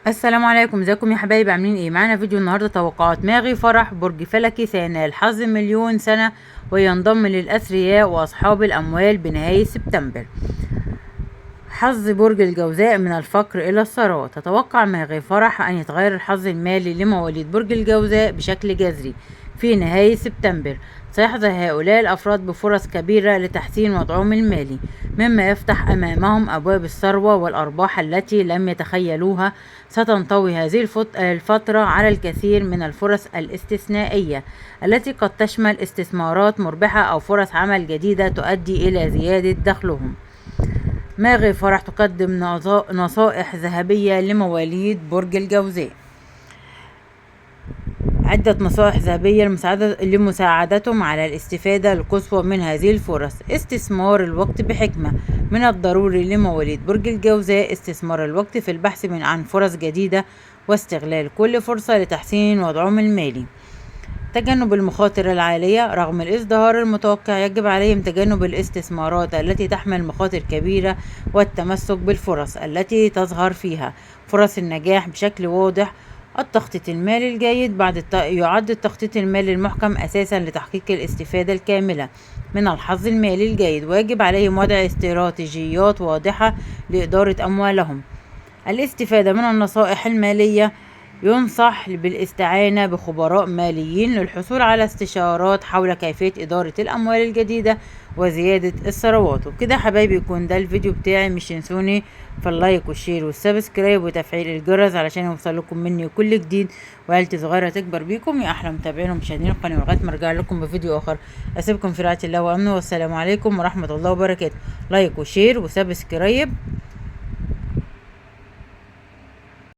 السلام عليكم، ازيكم يا حبايبي؟ عاملين ايه؟ معانا فيديو النهارده توقعات ماغي فرح برج فلكي سينال حظ مليون سنة وينضم للأثرياء وأصحاب الأموال بنهاية سبتمبر. حظ برج الجوزاء من الفقر إلى الثراء. تتوقع ماغي فرح أن يتغير الحظ المالي لمواليد برج الجوزاء بشكل جذري في نهاية سبتمبر. سيحظى هؤلاء الأفراد بفرص كبيرة لتحسين وضعهم المالي، مما يفتح أمامهم أبواب الثروة والأرباح التي لم يتخيلوها. ستنطوي هذه الفترة على الكثير من الفرص الاستثنائية التي قد تشمل استثمارات مربحة أو فرص عمل جديدة تؤدي إلى زيادة دخلهم. ماغي فرح تقدم نصائح ذهبية لمواليد برج الجوزاء. عدة نصائح ذهبية لمساعدتهم على الاستفادة القصوى من هذه الفرص. استثمار الوقت بحكمة. من الضروري لمواليد برج الجوزاء استثمار الوقت في البحث عن فرص جديدة واستغلال كل فرصة لتحسين وضعهم المالي. تجنب المخاطر العالية. رغم الازدهار المتوقع يجب عليهم تجنب الاستثمارات التي تحمل مخاطر كبيرة والتمسك بالفرص التي تظهر فيها فرص النجاح بشكل واضح. التخطيط المالي الجيد. يعد التخطيط المالي المحكم أساسا لتحقيق الاستفادة الكاملة من الحظ المالي الجيد، ويجب عليهم وضع استراتيجيات واضحة لإدارة أموالهم. الاستفادة من النصائح المالية. ينصح بالاستعانة بخبراء ماليين للحصول على استشارات حول كيفية إدارة الأموال الجديدة وزيادة الثروات. وبكده حبايبي يكون ده الفيديو بتاعي. مش تنسوني في اللايك والشير والسبسكرايب وتفعيل الجرس علشان يوصلكم مني كل جديد، وعيلتي صغيرة تكبر بيكم. يا أحلى متابعين ومشاهدين القناة، لغاية ما أرجع لكم بفيديو آخر. أسيبكم في رعاية الله وأمنه، والسلام عليكم ورحمة الله وبركاته. لايك وشير وسبسكرايب